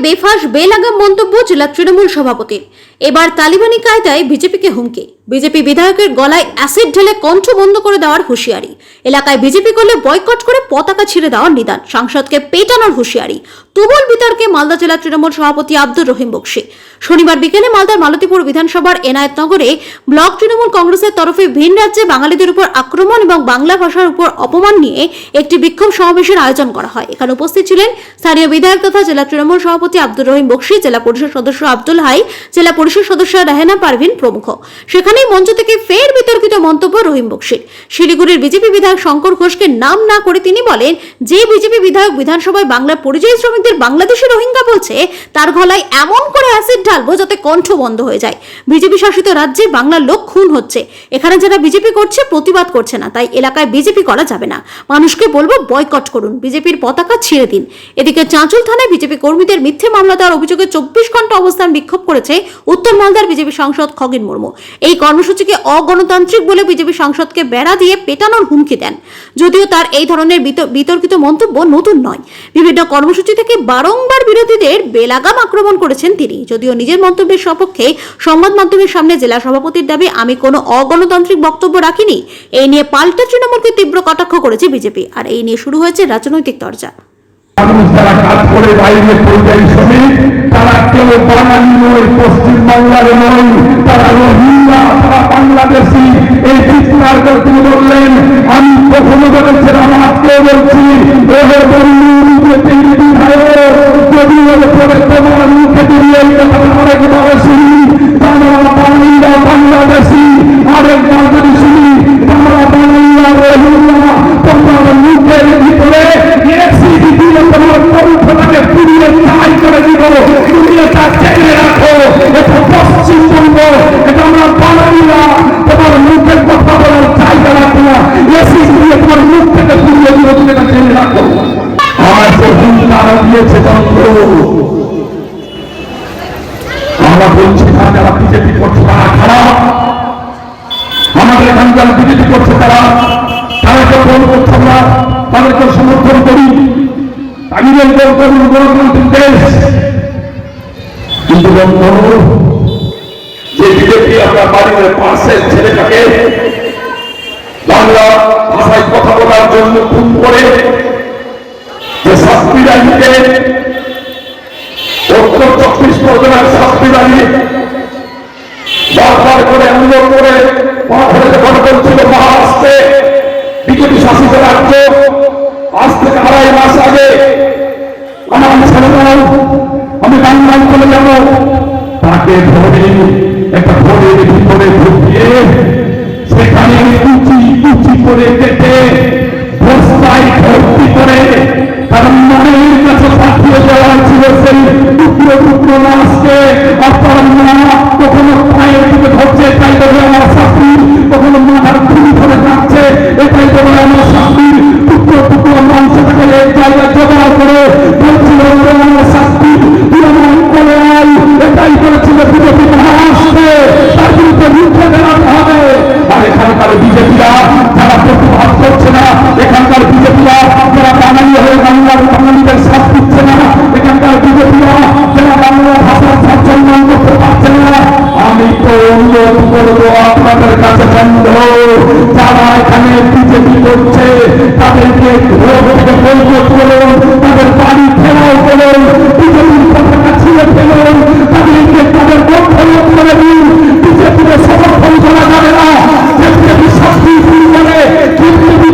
বেফাঁস বেলাগাম মন্তব্য জেলা তৃণমূল সভাপতির। এবার তালিবানি কায়দায় বিজেপিকে হুমকি। বিজেপি বিধায়কের গলায় অ্যাসিড ঢেলে কণ্ঠ বন্ধ করে দেওয়ার হুঁশিয়ারি। এলাকায় বিজেপি করলে বয়কট করে পতাকা ছিঁড়ে দেওয়ার নিদান। সাংসদকে পেটানোর হুঁশিয়ারি। তুমুল বিতর্কে মালদা জেলা তৃণমূল সভাপতি আব্দুর রহিম বক্সী। শনিবার বিকেলে মালদার মালতীপুর বিধানসভার এনায়েতনগরে ব্লক তৃণমূল কংগ্রেসের তরফে ভিন রাজ্যে বাঙালিদের উপর আক্রমণ এবং বাংলা ভাষার উপর অপমান নিয়ে একটি বিক্ষোভ সমাবেশের আয়োজন করা হয়। এখানে উপস্থিত ছিলেন স্থানীয় বিধায়ক তথা জেলা তৃণমূল সভাপতি আব্দুর রহিম বক্সী, জেলা পরিষদ সদস্য আব্দুল হাই, জেলা পরিষদ সদস্য রেহেনা পারভিন প্রমুখ। সেখানেই মঞ্চ থেকে ফের বিতর্কিত মন্তব্য রহিম বক্সীর। শিলিগুড়ির বিজেপি বিধায়ক শঙ্কর ঘোষকে নাম না করে তিনি বলেন, যে বিজেপি বিধায়ক বিধানসভায় বাংলার পরিযায়ী শ্রমিকদের বাংলাদেশি রোহিঙ্গা বলছে, তার গলায় এমন করে অ্যাসিড ঢালবো যাতে কণ্ঠ বন্ধ হয়ে যায়। বিজেপি শাসিত রাজ্যে বাংলার লোক খুন হচ্ছে, এখানে যারা বিজেপি করছে প্রতিবাদ করছে না, তাই এলাকায় বিজেপি করা যাবে না। মানুষকে বলবো বয়কট করুন, বিজেপির পতাকা ছিঁড়ে দিন। এদিকে চাঁচল থানায় বিজেপি কর্মীদের মিথ্যে মামলা দেওয়ার অভিযোগে 24 ঘন্টা অবস্থান বিক্ষোভ করেছে উত্তর মালদার বিজেপি সাংসদ খগেন মুর্মু। এই কর্মসূচিকে অগণতান্ত্রিক বলে বিজেপি সাংসদকে বেড়া দিয়ে পেটানোর হুমকি দেন। যদিও তার এই ধরনের বিতর্কিত মন্তব্য নতুন নয়, বিভিন্ন কর্মসূচি থেকে বারংবার বিরোধীদের বেলাগাম আক্রমণ করেছেন তিনি। যদিও নিজের মন্তব্যের সপক্ষে সংবাদ মাধ্যমের সামনে জেলা সভাপতির দাবি, আমি কোনো অগণতান্ত্রিক বক্তব্য রাখিনি। এই নিয়ে পাল্টা তৃণমূলকে তীব্র কটাক্ষ করেছে বিজেপি। আর এই নিয়ে শুরু হয়েছে রাজনৈতিক চর্চা। যারা কাজ করে বাইরে পরিযায়ী শ্রমিক, তারা কেউ বাঙালি নয়, পশ্চিমবাংলার নয়, তারা রোহিঙ্গা, তারা বাংলাদেশি। এই চিৎকার করে তিনি বললেন, আমি কখনো বলেছিলাম, আজকে বলছি, যদি পরে তোমার মুখে দিয়ে এই কথা অনেকভাবে শুনি, আমরা বাঙালিরা বাংলাদেশি, আরেকবার যদি শুনি আমরা বাঙালিরা রোহিঙ্গা, তোমার মুখের ভিতরে তোমার কণ্ঠটাকে পুড়িয়ে ছাই করে দিব, পুড়িয়েটা চেনে রাখো। এটা পশ্চিমবঙ্গ, এটা আমরা বাঙালিরা, তোমার মুখের কথা বলার জায়গা রাখো না, এসি দিয়ে তোমার মুখ থেকে পুড়িয়ে দিব, তুমি এটা চেনে রাখো। আমার যে হুঙ্কার দিয়েছে যন্ত্র, আমরা বলছি না যারা বিজেপি করছে তারা খারাপ, আমাদের এখানকার বিজেপি করছে তারা, তাদেরকে ফোন করছে আমরা, তাদেরকে সমর্থন করি। গণতান্ত্রিক দেশ, কিন্তু যে বিজেপি আমরা বাড়ির পাশের ছেলেটাকে বাংলা ভাষায় কথা বলার জন্য খুন করে, যে শাস্তি দাঁড়িয়ে উত্তর 24 পরগনার শাস্তি দাঁড়িয়ে বারবার করে অনুরোধ করে যখন বলছিল মহারাষ্ট্রে বিজেপি শাসিত রাজ্য, আজ থেকে 2.5 মাস আগে আমার ছেলে আমি বাংলায় চলে যাব, তাকে ধরে একটা ঘরের ভিতরে ঢুকিয়ে সেখানে কুচি করে কেটে বস্তায় ভর্তি করে তার মনের কাছে পাঠিয়ে দেওয়া ছিল সেই টুকরো মাছকে। আপনার মা কখনো পায়ের দিকে ধরছে, তাই ধরে আমার শাস্তি, কখনো মাথার খুঁড়ি ধরে যাচ্ছে, এটাই ধরে আমার শাস্তি। টুকরো মাংসটাকে এক জায়গায় জোগাড় করে বলছিল আমার শাস্তি, এটাই করেছিল বিজেপি মহারাষ্ট্রে, তার বিরুদ্ধে রুখে দাঁড়াতে হবে। আর এখানকার বিজেপিরা যারা প্রতিবাদ করছে না, এখানকার বিজেপিরা যারা বাঙালি হয়ে বাঙালিদের সাথ দিচ্ছে না, এখানকার বিজেপিরা যারা বাংলা ভাষার স্বাচ্ছন্দ্য করতে পারছে না, আমি তো অনুরোধ করবো আপনাদের কাছে বন্ধ, যারা এখানে বিজেপি করছে তাদেরকে ভোট থেকে বৈঠক করুন, তাদের বাড়ি ফেরাও করুন, বিজেপির পতাকা ছিঁড়ে ফেলুন, তাদেরকে তাদের ভোট ফেরত করে দিন। বিজেপিকে সমর্থন করা যাবে না, বিজেপি শাস্তি শুরু করে, বিজেপি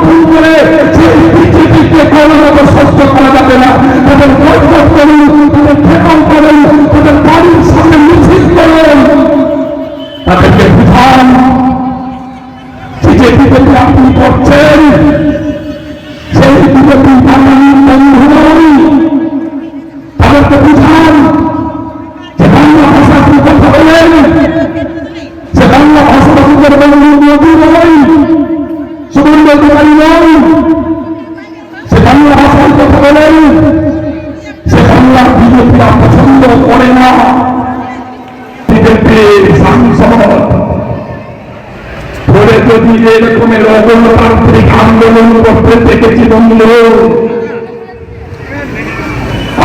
খুন করে, সেই বিজেপিকে কোনো রকম সহ্য করা যাবে না। তাদের বৈঠক করুন, তাদের ফেরাও করুন, তাদের বাড়ির সামনে মিছিল করুন, তাদেরকে বুঝান বিজেপিকে আপনি করছেন সেই বিজেপি বাঙালির বন্ধু নয়। তাদেরকে বুঝান যে বাংলা ভাষা আপনি কথা বলেন, সে বাংলা ভাষাভাষীদের বন্ধু নদী নয়, সুবর্ণ অধিকারী নয়, সে বাংলা ভাষায় কথা বলেন, সে বাংলার বিজেপিরা পছন্দ করে না। বিজেপির সাংসদ ধরে যদি এরকমের অগণতান্ত্রিক আন্দোলন করতে দেখেছি বন্ধু,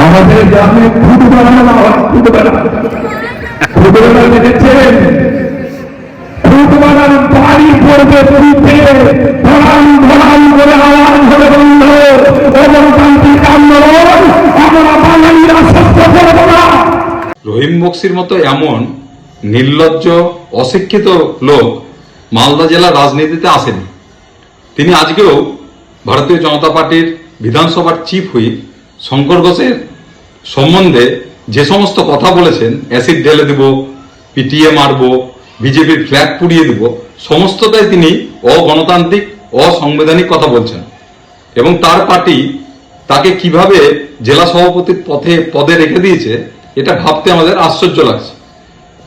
আমাদের গ্রামে ফুটবল না হয়, ফুটবল দেখেছেন, ফুটবলার বাড়ি পড়বে পুরীতে, ধরাম ধরাম করে আওয়াজ হবে বন্ধ, গণতান্ত্রিক আন্দোলন আমরা বাঙালিরা সহ্য করব না। রহিম বক্সির মতো এমন নির্লজ্জ অশিক্ষিত লোক মালদা জেলার রাজনীতিতে আসেনি। তিনি আজকেও ভারতীয় জনতা পার্টির বিধানসভার চিফ হুইপ শঙ্কর ঘোষের সম্বন্ধে যে সমস্ত কথা বলেছেন, অ্যাসিড ঢেলে দেব, পিটিয়ে মারব, বিজেপির ফ্ল্যাগ পুড়িয়ে দেব, সমস্তটাই তিনি অগণতান্ত্রিক অসাংবিধানিক কথা বলছেন। এবং তার পার্টি তাকে কিভাবে জেলা সভাপতির পদে রেখে দিয়েছে, এটা ভাবতে আমাদের আশ্চর্য লাগছে।